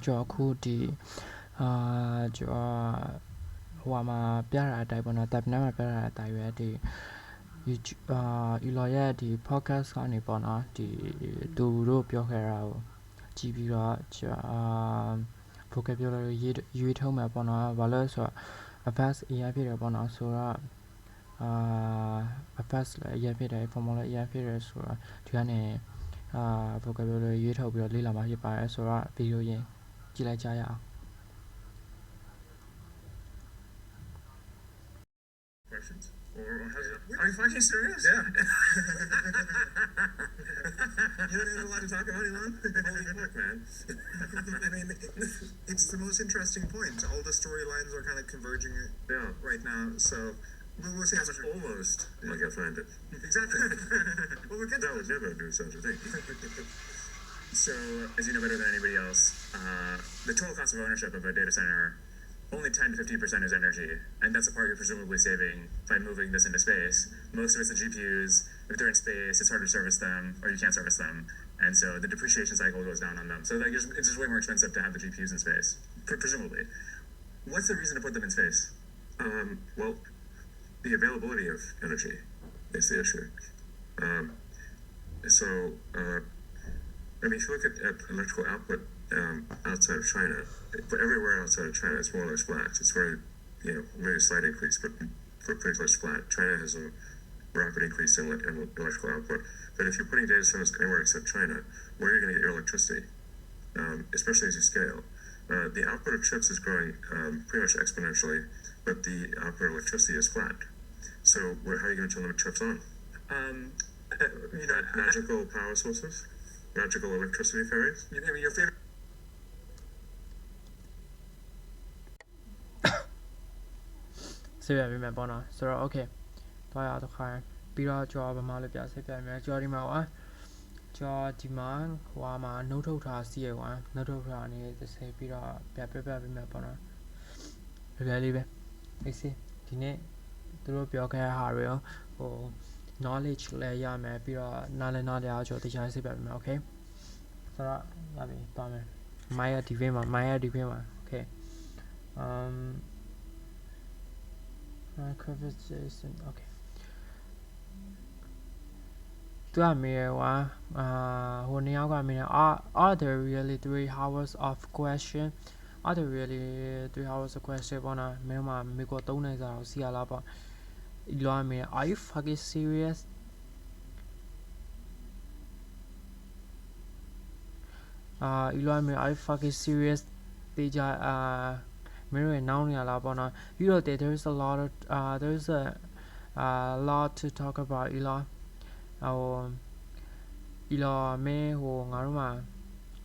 ကျော်အခုဒီကျော်ဟိုမှာပြတာအတိုင်းပေါ့နော်တပ်နာမှာပြတာအတိုင်းပဲဒီ YouTube Elo ရဲ့ဒီ podcast ကနေပေါ့နော်ဒီသူတို့ပြောခဲ့တာကိုကြည့်ပြီးတော့vocabulary ရွေးထုတ်မှာပေါ့နော်ဘာလို့ဆိုတော့ advanced AI ဖြစ်တယ်ပေါ့နော်ဆိုတော့advanced လည်း AI ဖြစ်တယ် formula AI ဖြစ်တယ်ဆိုတော့ဒီကနေvocabulary ရွေးထုတ်ပြီးတော့လေ့လာမှာဖြစ်ပါတယ်ဆိုတော့ဗီဒီယိုရင်ကြည့်လိုက်ကြရအောင် Questions? Are you fucking serious? Yeah. You don't even want to talk about Elon? Holy fuck, man. I mean, it's the most interesting point. All the storylines are kind of converging right now, so we'll see how much. Almost like I planned it. Exactly. Well, we'll get That would never do such a thing. So, as you know better than anybody else, the total cost of ownership of a data center, only 10 to 15% is energy, and that's the part you're presumably saving by moving this into space. Most of it's the GPUs. If they're in space, it's hard to service them, or you can't service them, and so the depreciation cycle goes down on them. So like, it's just way more expensive to have the GPUs in space, presumably. What's the reason to put them in space? Well, the availability of energy is the issue. I mean, if you look at electrical output outside of China, but everywhere outside of China, it's more or less flat. It's very slight increase, but pretty close flat. China has a rapid increase in electrical output. But if you're putting data centers anywhere except China, where are you going to get your electricity? Especially as you scale. The output of chips is growing pretty much exponentially, but the output of electricity is flat. So how are you going to turn the chips on? Magical power sources? Magical electricity fairies? Your favorite. ဆေးပြပေးမယ်ပေါ့နော်ဆိုတော့ okay သွားရတော့ခိုင်းပြီးတော့ကျော်ဗမာလေးပြဆေးပြမယ်ကျော်ဒီမှာကွာကျော်ဒီမှာဟိုမှာနှုတ်ထုတ်ထားစီးရကွာနှုတ်ထုတ်ထားနေဆေးပြီးတော့ပြပေးမယ်ပေါ့နော်လွယ်လေးပဲအေးစေးဒီနေ့သူတို့ပြောခဲ့တဲ့ဟာတွေရောဟို knowledge လည်းရမယ်ပြီးတော့နားလည်းရအောင်ကျော်တရားဆေးပြပေးမယ် okay ဆိုတော့ရပြီသွားမယ် Maya DV မှာ okay conversation okay သူကမေးွာဟိုနှစ်ယောက်ကမေးတယ် are there really 3 hours of question are there really 3 hours of question ပေါ့နော်မင်းမေကို3နိုင်စားအောင်စီရလားပေါ့အီလွားမေး are you fucking seriousအီလွားမေး are you fucking serious တေးကြမင်းတို့နောင်းနေရလားပေါ့နော်ပြီးတော့ there's a lot of there's a lot to talk about Elon မင်းဟိုငါတို့မှာ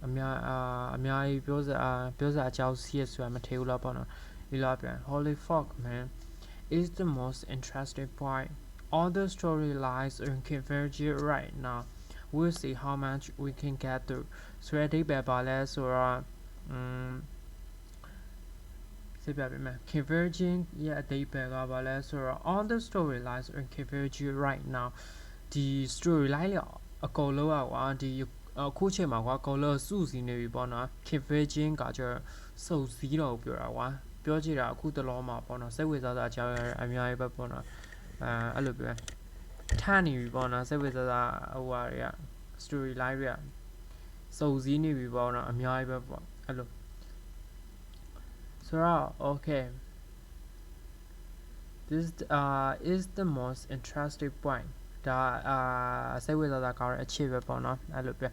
အများကြီးပြောစရာအကြောင်းစီးရဆိုတာမထည့်ဘူးလားပေါ့နော် Elon ပြန် holy fuck man is the most interesting point all the storylines are converging right now we'll see how much we can get through ဆိုတဲ့အိဗယ်ပါလဲဆိုတော့ဆေးပြပေးမယ် converging ရဲ့အဓိပ္ပာယ်ကဘာလဲဆိုတော့ all the storylines are converging right now ဒီ storyline လေအကုန်လုံးကွာဒီအခုချိန်မှာကွာအကုန်လုံးစုစည်းနေပြီပေါ့နော် converging ကကျစုစည်းတော့ပြောတာကွာပြောကြည့်တာအခုတလောမှာပေါ့နော်စိတ်ဝင်စားစရာအကြောင်းအများကြီးပဲပေါ့နော်အဲ့လိုပြောထားနေပြီပေါ့နော်စိတ်ဝင်စားစရာဟိုဟာတွေက storyline တွေကစုစည်းနေပြီပေါ့နော်အများကြီးပဲပေါ့အဲ့လိုSo okay this is the most interesting point ဒါစိတ်ဝင်စားစရာကောင်းတဲ့အချက်ပဲပေါ့နော်အဲ့လိုပြ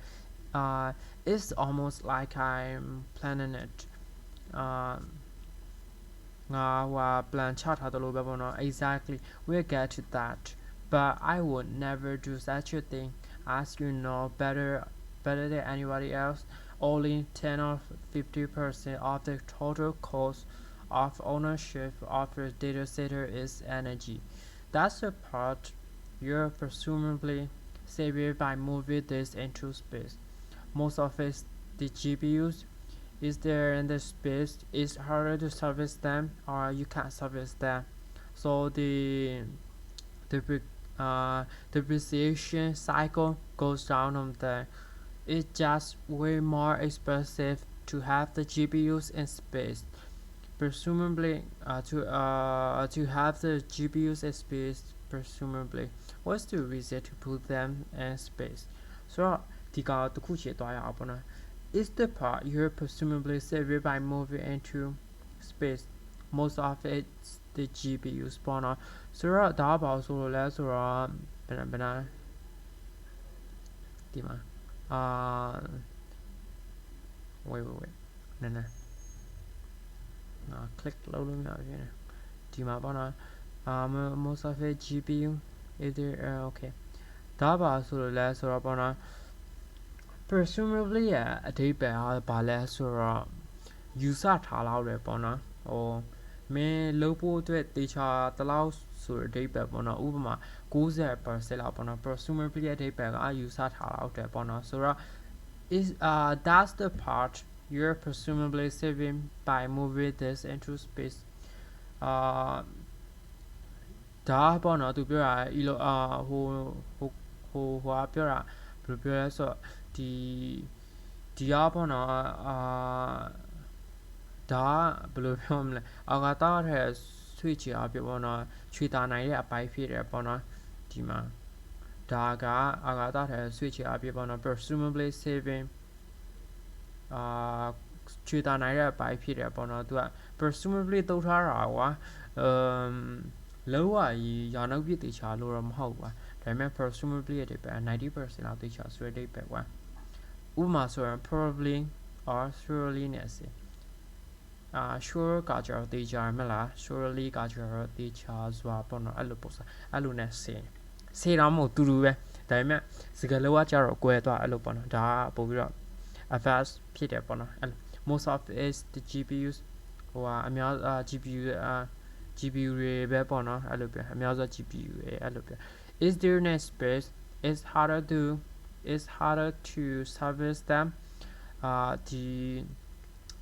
it's almost like I'm planning it ငါဟို plan ချထားတယ်လို့ပဲပေါ့နော် exactly we'll get to that but I would never do such a thing as you know better than anybody else only 10 or 50% of the total cost of ownership of your data center is energy. That's the part you're presumably saving by moving this into space. Most of it, the GPUs, is there in the space, it's harder to service them or you can't service them. So the depreciation cycle goes down on there. It's just way more expensive to have the GPUs in space presumably to have the GPUs in space presumably what's the reason to put them in space ဆိုတော့ဒီကတစ်ခုချေသွားရအောင်ပေါ့နော် is the part you're presumably saved by moving into space most of it's the GPUs ပေါ့နော်ဆိုတော့ဒါကဘာလို့ဆိုလို့လဲဆိုတော့ဘယ်နာဒီမှာwait နည်း click လုပ်လို့မရဘူးဒီမှာပေါ့နော် most of it GPU either okay ဒါပါဆိုလို့လဲဆိုတော့ပေါ့နော် presumably အဓိပ္ပာယ်ဘာလဲဆိုတော့ယူဆထားလောက်တယ်ပေါ့နော်ဟိုမင်းလုပ်ဖို့အတွက်တေချာတလောက်ဆိုတဲ့အဓိပ္ပာယ်ပေါ့နော်ဥပမာ 90% လောက်ပေါ့နော် presumably အဓိပ္ပာယ်ကယူဆထားလောက်တယ်ပေါ့နော်ဆိုတော့ is that's the part you're presumably saving by moving this into space ဒါပေါ့နော်သူပြောတာဟိုပြောတာဘယ်လိုပြောလဲဆိုတော့ဒီပေါ့နော်ဒါဘယ်လိုပြောမလဲအာဂါတာထဲဆွေးချအပြပေါ့နော်ချွေတာနိုင်တဲ့အပိုင်းဖြစ်တယ်ပေါ့နော်ဒီမှာဒါကအာဂါတာထဲဆွေးချအပြပေါ့နော် presumably saving ချွေတာနိုင်တဲ့အပိုင်းဖြစ်တယ်ပေါ့နော်သူက presumably တုတ်ထားတာကွာလောကကြီးရာနှုတ်ပြည့်တေချာလို့တော့မဟုတ်ပါဒါပေမဲ့ presumably တဲ့ပဲ 90% လောက်တေချာဆွဲတဲ့ပဲကွာဥပမာဆိုရင် probably or surely နဲ့စေsure ကကြတော့တေချာမလား surely ကကြတော့တေချာစွာပေါ့နော်အဲ့လိုပုံစံအဲ့လိုနဲ့စေတော့မဟုတ်တူတူပဲဒါပေမဲ့စကားလောကကြတော့ကွဲသွားအဲ့လိုပေါ့နော်ဒါကပို့ပြီးတော့ advanced ဖြစ်တယ်ပေါ့နော် most of is the GPUs ဟိုအများGPU တွေပဲပေါ့နော်အဲ့လိုပြအများဆုံး GPU တွေအဲ့လိုပြ is there no space is harder to service them ဒီ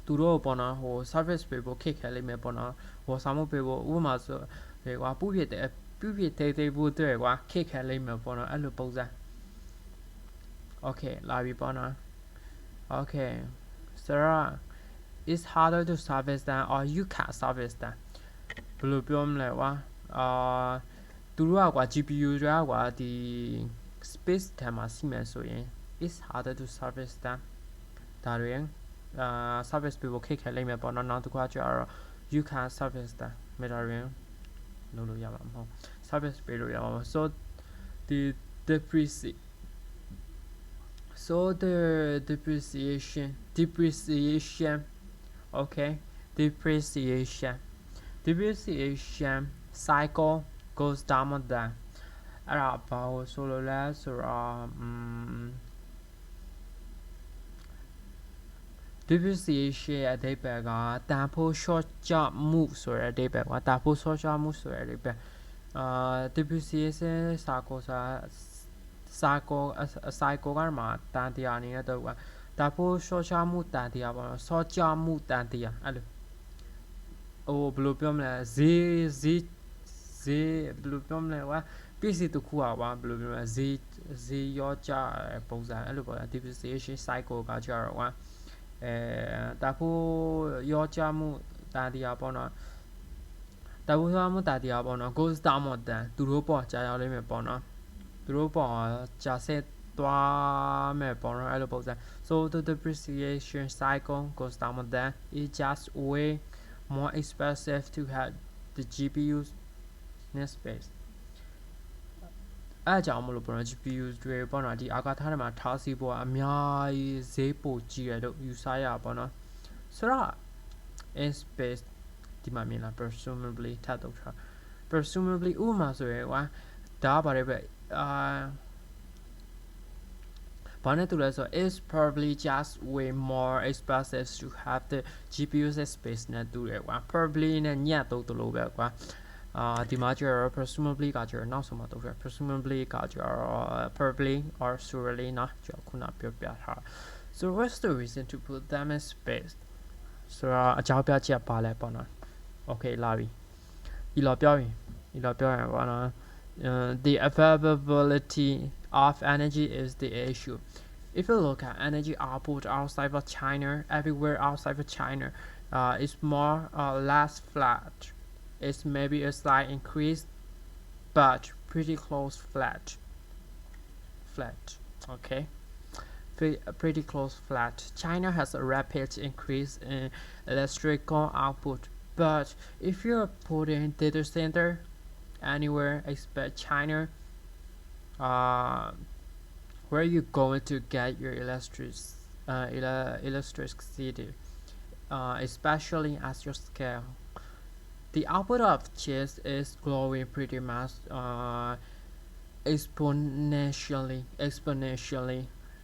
သူတို့ပေါ့နော်ဟို service ပေးဖို့ခက်ခဲလိမ့်မယ်ပေါ့နော်ဟိုစာမှုပေးဖို့ဥပမာဆိုကွာပြုပြတဲ့ဖို့အတွက်ကွာခက်ခဲလိမ့်မယ်ပေါ့နော်အဲ့လိုပုံစံ okay လာပြီပေါ့နော် okay Sarah is harder to service them or you can't service them ဘယ်လိုပြောမလဲကွာသူတို့ကကွာ GPU တွေကကွာဒီ space ထဲမှာစီမံဆိုရင် is harder to service them ဒါတွေservice ပေးဖို့ခက်ခဲလိမ့်မယ်ပေါ့နော်နောက်တစ်ခါကျတော့ you can service them မြေတာရင်လုပ်လို့ရမှာမဟုတ် service ပေးလို့ရမှာမဟုတ် so the depreciation okay depreciation cycle goes down with that အဲ့ဒါဘာလို့ဆိုလို့လဲဆိုတော့ depreciation အဓိပ္ပာယ်ကတန်ဖိုးလျှော့ကျမှုဆိုတဲ့အဓိပ္ပာယ်ကတန်ဖိုးလျှော့ကျမှုဆိုတဲ့အဓိပ္ပာယ်depreciation cycle ကမှတန်တရားအနေနဲ့တော့တန်ဖိုးလျှော့ချမှုတန်တရားပေါ့နော်ဆော့ချမှုတန်တရားအဲ့လိုဟိုဘယ်လိုပြောမလဲဈေးဘယ်လိုပြောမလဲကွာပစ္စည်းတစ်ခုอ่ะကွာဘယ်လိုပြောမလဲဈေးရောကြပုံစံအဲ့လိုပေါ့ depreciation cycle ကကြတော့ကွာတန်ဖိုးရောကြမှုတန်တရားပေါ့နော်တန်ဖိုးရောမှုတန်တရားပေါ့နော် goes down more than သူတို့ပေါ့ကြာရောက်လိမ့်မယ်ပေါ့နော်သူတို့ပေါ့ကြာဆက်သွားမယ်ပေါ့နော်အဲ့လိုပုံစံ so the depreciation cycle goes down more than it's just way more expensive to have the GPUs in space အဲ့ကြောင့်မလို့ပေါ့နော် GPU တွေပေါ့နော်ဒီအာကာသထဲမှာထားစီဖို့အများကြီးဈေးပိုကြီးရလို့ယူဆရပေါ့နော်ဆိုတော့ in space ဒီမှာမြင်လား presumably ထပ်တော့ထား presumably ဥပမာဆိုရင်ကွာဒါကပါတယ်ပဲဘာနဲ့တူလဲဆိုတော့ is probably just way more expensive to have the GPUs space နဲ့တူတယ်ကွာ probably နဲ့ညက်တော့လို့ပဲကွာဒီမှာကျတော့ presumably ကကျတော့နောက်ဆုံးမှတော့ presumably ကကျတော့ probably or surely နော်ကျွန်တော်ခုနပြောပြထား so what's the reason to put them in space ဆိုတော့အကြောင်းပြချက်ပါလဲပေါ့နော် okay လာပြီဒီလိုပြောရင်ပေါ့နော်the availability of energy is the issue if you look at energy output outside of China, everywhere outside of China, it's more or less flat. It's maybe a slight increase, but pretty close flat. Okay. Pretty close flat. China has a rapid increase in electrical output, but if you're putting data center anywhere except China, where are you going to get your electricity, especially at your scale? The output of chips is growing pretty much exponentially.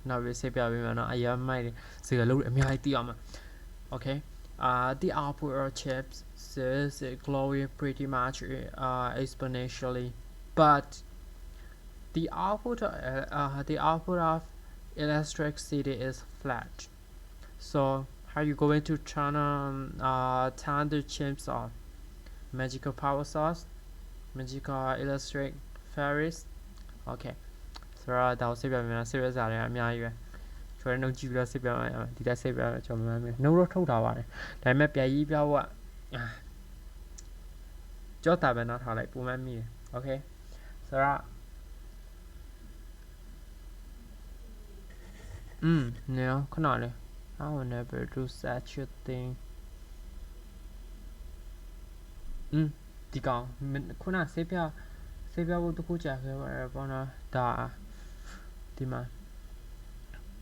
Now we say okay. The output of chips is growing pretty much exponentially, but the output of electricity is flat. So how are you going to turn the chips on? Magical power source, magical electric fairies. Okay. So that sẽပြော serious ရတယ်အများကြီးပဲကျွန်တော်နှုတ်ကြည့်ပြီးတော့စစ်ပြောရဒီတက်စစ်ပြောကျွန်တော်မှနှုတ်တော့ထုတ်ထားပါတယ်ဒါပေမဲ့ပြန်ရေးပြောကကြောတာပဲနောက်ထားလိုက်ပုံမှန်မိတယ် Okay ဆိုတော့no ခဏလေး I will never do such a thing ဒီကောင်ခုနဆေးပြဖို့တခုကြာခဲ့ပါတယ်ပေါ့နော်ဒါ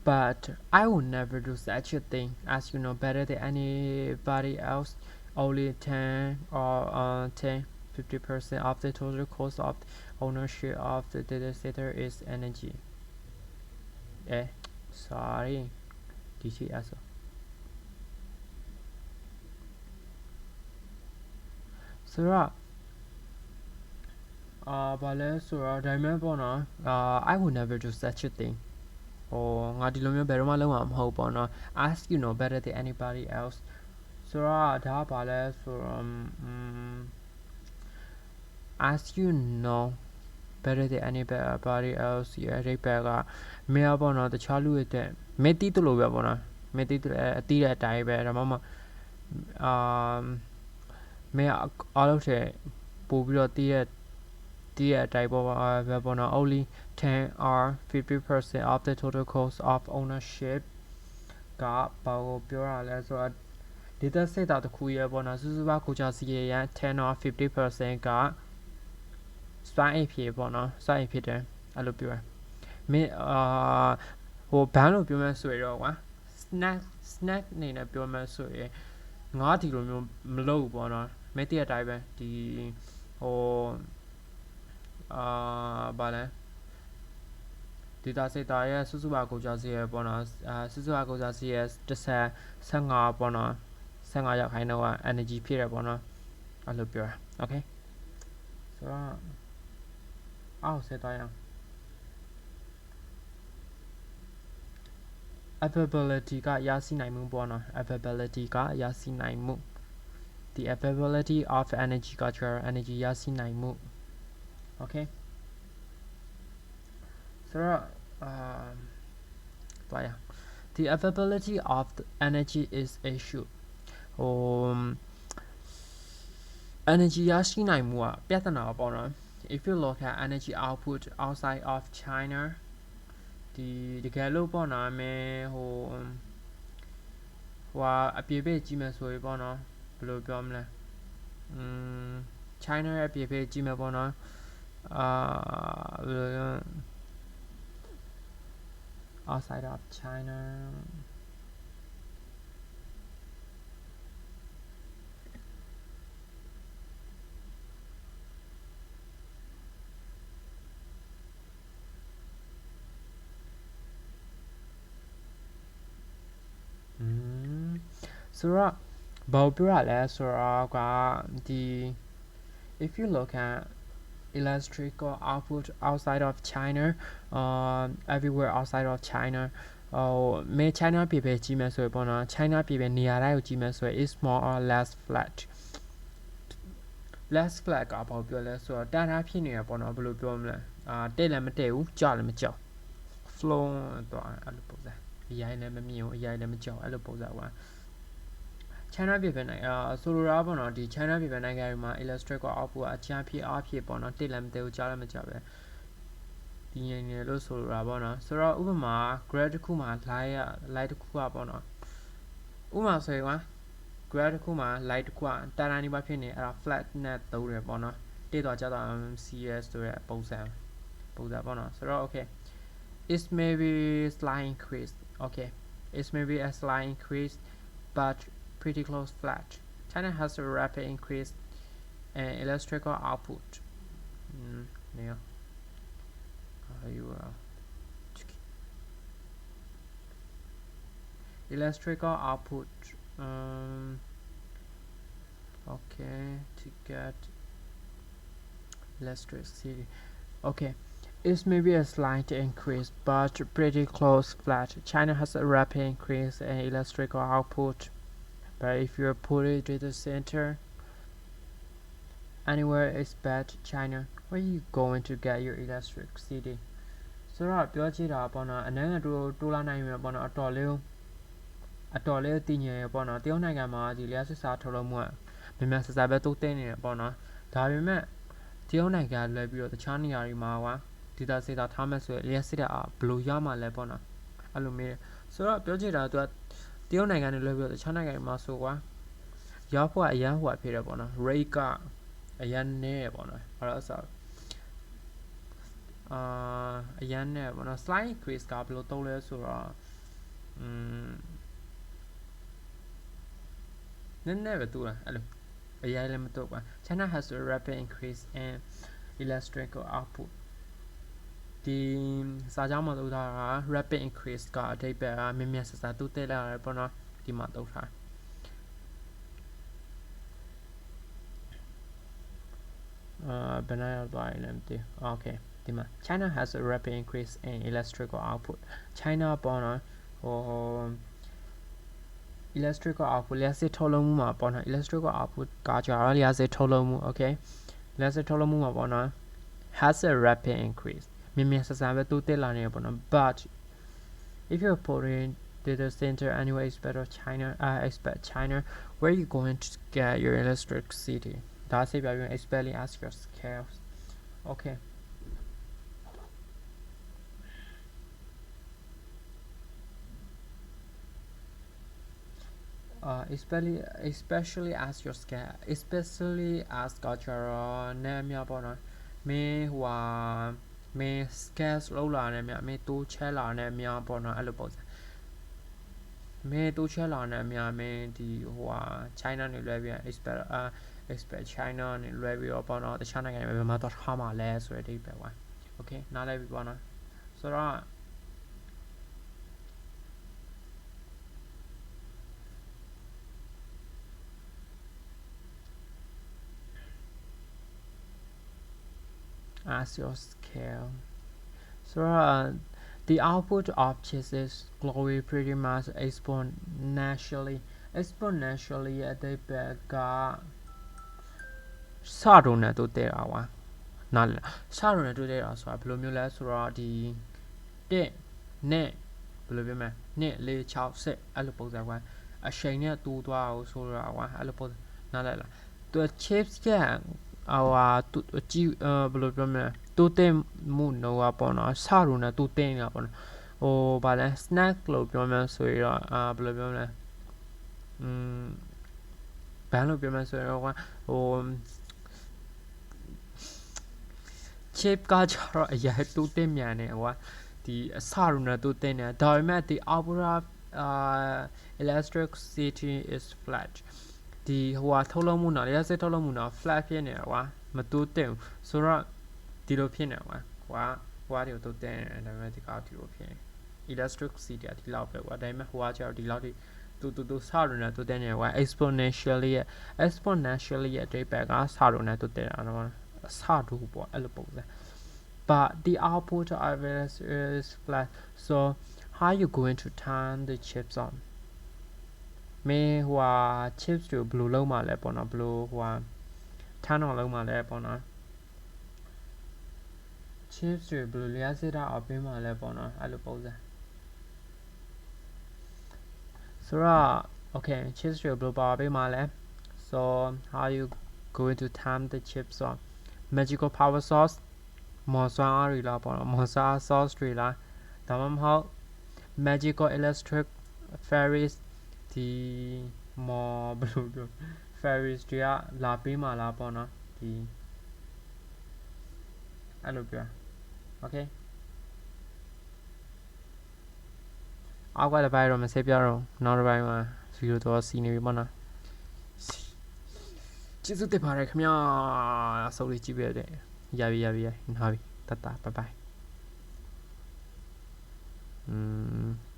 but I will never do such a thing as you know better than anybody else only 10 or 50% of the total cost of ownership of the data center is energy sorry DTS soဘာလဲဆိုတော့ဒါမှမဟုတ်ပေါ့နော်I will never do such a thing ငါဒီလိုမျိုးဘယ်တော့မှလုပ်မှာမဟုတ်ပေါ့နော် ask you know better than anybody else ဆိုတော့ဒါဘာလဲဆိုတော့ ask you know better than anybody else ရဲ့အဓိပ္ပာယ်ကမင်းပေါ့နော်တခြားလူတွေတဲ့မင်းတီးတလို့ပဲပေါ့နော်မင်းတီးအတီးတဲ့အတိုင်းပဲဒါမှမဟုတ်မင်းအားလုံးတဲ့ပို့ပြီးတော့တီးတဲ့အတိုင်းပေါ့နော် only 10 or 50% of the total cost of ownership ကဘာကိုပြောရလဲဆိုတော့ data center တစ်ခုရဲ့ပေါ့နော်စုစုပေါင်းကိုကြစီရန်10 or 50% ကစွမ်းအင်ဖြစ်ပေါ့နော်စွမ်းအင်ဖြစ်တယ်အဲ့လိုပြောရမင်းဘန်းလို့ပြောမှဆိုရတော့ကွာ snack အနေနဲ့ပြောမှဆိုရင်ငါဒီလိုမျိုးမလုပ်ဘူးပေါ့နော်မင်းတည့်တဲ့အတိုင်းပဲဒီဘာလဲ data center ရဲ့စုစုပေါင်းကိုကြစီရပေါ့နော်စုစုပေါင်းကိုကြစီရ15ပေါ့နော်15ရောက်ခိုင်းတော့ energy ဖြစ်ရပေါ့နော်အဲ့လိုပြော Okay ဆိုတော့အောက်ဆက်သွားရအောင် availability ကရရှိနိုင်မှုပေါ့နော် availability ကရရှိနိုင်မှု the availability of energy က energy ရရှိနိုင်မှု Okay ဆိုတော့သွားရ the availability of the energy is issue energy ရရှိနိုင်မှုကပြဿနာပေါ့နော် if you look at energy output outside of China တကယ်လို့ပေါ့နော်မင်းအပြည့်ပဲကြည့်မယ်ဆိုရင်ပေါ့နော်ဘယ်လိုပြောမလဲChina ရဲ့အပြည့်ပဲကြည့်မယ်ပေါ့နော်outside of Chinaဆိုတော့ဘာပြောရလဲဆိုတော့ကဒီ if you look at electrical output outside of China everywhere outside of China မဲ China ပြည်ပဲကြည့်မယ်ဆိုရင်ပေါ့နော် China ပြည်ပဲနေရာတိုင်းကိုကြည့်မယ်ဆိုရင် is more or less flat ကဘာပြောလဲဆိုတော့တန်းထားဖြစ်နေရပေါ့နော်ဘယ်လိုပြောမလဲတဲ့လည်းမတဲ့ဘူးကြောက်လည်းမကြောက် flat slow တော့အဲ့လိုပုံစံအရင်လည်းမမြင်ဘူးအရင်လည်းမကြောက်အဲ့လိုပုံစံပါ China ပြည်ပနိုင်ငံဆိုလိုတာပေါ့နော်ဒီ China ပြည်ပနိုင်ငံတွေမှာ Illustrator output ကအချမ်းဖြစ်အားဖြစ်ပေါ့နော်တိလည်းမတည်ဘူးကြားလည်းမကြားပဲဒီငယ်ငယ်လို့ဆိုလိုတာပေါ့နော်ဆိုတော့ဥပမာ graph တစ်ခုမှာ light တစ်ခုကပေါ့နော်ဥပမာဆိုရင် graph တစ်ခုမှာ light တစ်ခုကတာတာနေပါဖြစ်နေအဲ့ဒါ flat နဲ့သုံးတယ်ပေါ့နော်တိတော့ကြတော့ CS ဆိုတဲ့ပုံစံပေါ့နော်ဆိုတော့ okay it may be slight increase okay it may be a slight increase but pretty close flat China has a rapid increase in electrical output yeah you electrical output okay to get electricity okay it may be a slight increase but pretty close flat China has a rapid increase in electrical output but if you put it to the center anywhere except China where are you going to get your electricity ဆိုတော့ပြောကြည့်တာပေါ့နော်အနေနဲ့တိုးလာနိုင်မှာပေါ့နော်အတော်လေးတည်ငြိမ်ရပေါ့နော်တရုတ်နိုင်ငံမှာဒီလျှက်စစ်စားထုတ်လုပ်မှုကမြန်ဆန်ပဲတိုးတက်နေတယ်ပေါ့နော်ဒါပေမဲ့တရုတ်နိုင်ငံလွယ်ပြီးတော့တခြားနေရာတွေမှာကွာဒီတာစေတာထားမဲ့ဆိုရင်လျှက်စစ်တာဘယ်လိုရမှာလဲပေါ့နော်အဲ့လိုမျိုးဆိုတော့ပြောကြည့်တာသူကတရုတ်နိုင်ငံနဲ့လွယ်ပြီးတော့တခြားနိုင်ငံတွေမှာဆိုကွာရောက်ဖို့အရန်ဟိုဖြစ်တယ်ပေါ့နော် rate ကအရန်နေပေါ့နော်အဲ့ဒါဆိုအရန်နဲ့ပေါ့နော် slight increase ကဘယ်လိုသုံးလဲဆိုတော့နည်းနည်းပဲတူလားအဲ့လိုအရင်လည်းမတူပါ China has a rapid increase in electrical output ဒီစာကြောင်းမှာတူတာက rapid increase ကအဓိပ္ပာယ်ကမြန်ဆန်တူတက်လာတယ်ပေါ့နော်ဒီမှာတူထားဘယ်နှရောက်သွားလဲမသိဘူး okayဒီမှာ China has a rapid increase in electrical output China ပေါ့နော်ဟိုelectrical output လျှက်စစ်ထုတ်လုပ်မှုမှာပေါ့နော် electrical output ကကြတော့လျှက်စစ်ထုတ်လုပ်မှု okay လျှက်စစ်ထုတ်လုပ်မှုမှာပေါ့နော် has a rapid increase မြန်ဆန်ပဲတိုးတက်လာနေပေါ့နော် but if you're putting data center anyway expect China where are you going to get your electricity ဒါစိတ်ပြပြီး especially ask your scales okay especially as your scale especially as ကကြတော့နာမည်ပေါ့နော်မင်းဟိုမင်း scale လောက်လာနေမြမင်းတိုးချဲလာနေမြပေါ့နော်အဲ့လိုပုံစံမင်းတိုးချဲလာနေမြမင်းဒီဟိုChina နေလွဲပြီး expect China နေလွဲပြီးတော့ပေါ့နော်တခြားနိုင်ငံတွေဘယ်မှာတော့ထားမှာလဲဆိုတဲ့အဓိပ္ပာယ်ပါ okay နားလည်ပြီပေါ့နော်ဆိုတော့ as your scale so the output of chips is growing pretty much exponentially အဓိပ္ပာယ်ကစတော့နဲ့တိုးတက်တာကွာနားလည်လားစတော့နဲ့တိုးတက်တာဆိုတာဘယ်လိုမျိုးလဲဆိုတော့ဒီ1နဲ့ဘယ်လိုပြောမလဲ2 4 6 10အဲ့လိုပုံစံကွာအရှိန်နဲ့တိုးသွားအောင်ဆိုတော့ကွာအဲ့လိုပုံစံနားလည်လားသူ chips ကကြည့်ဘယ်လိုပြောမလဲတိုးတက်မှုတော့ပေါ့နော်စတော့နဲ့တိုးတက်နေတာပေါ့နော်ဟိုဗာလဲ snack လို့ပြောမှဆိုရင်တော့ဘယ်လိုပြောမလဲဘယ်လိုပြောမှဆိုရင်တော့ဟို chip ကကြတော့အရင်တိုးတက်မြန်နေကွာဒီအစရုံနဲ့တိုးတက်နေဒါပေမဲ့ဒီ output of electricity is flat ဒီဟိုထုတ်လုပ်မှုနော်လျှက်စစ်ထုတ်လုပ်မှုနော် flat ဖြစ်နေတာကွာမတိုးတက်ဘူးဆိုတော့ဒီလိုဖြစ်နေကွာဟိုတွေတိုးတက်နေတယ်ဒါပေမဲ့ဒီကောက်ဒီလိုဖြစ်နေ electricity ဒီလောက်ပဲကွာဒါပေမဲ့ဟိုကကျတော့ဒီလောက်ဒီတူစရုံနဲ့တိုးတက်နေကွာ exponentially အဓိပ္ပာယ်ကစရုံနဲ့တိုးတက်တာနော်စတူပေါ့အဲ့လိုပုံစံ but the output of it is flat so how are you going to turn the chips on မင်းဟိုchips တွေဘယ်လိုလုပ်မှာလဲပေါ့နော်ဘယ်လိုturn on လုပ်မှာလဲပေါ့နော် chips တွေဘယ်လိုလျှက်စစ်တာအပေးမှာလဲပေါ့နော်အဲ့လိုပုံစံဆိုတော့ okay chips တွေဘယ်လိုပါပေးမှာလဲ so how you going to time the chips on magical power sauce မော်ဆွမ်းအားတွေလားပေါ့နော်မော်ဆွမ်းအား sauce တွေလားဒါမှမဟုတ် magical electric fairies ဒီမော်ဘယ်လိုပြော fairies တွေကလာပေးမှာလားပေါ့နော်ဒီအဲ့လိုပြော okay အောက်ကတစ်ပိုင်းတော့မဆက်ပြတော့နောက်တစ်ပိုင်းမှာဗီဒီယိုတော့စီနေပြီပေါ့နော်ကျေးဇူးတင်ပါတယ်ခင်ဗျာအဆုံးလေးကြည့်ပြတဲ့ရပြီနားပြီတတ်တာ bye bye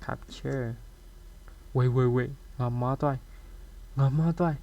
capture wait ငါမသွား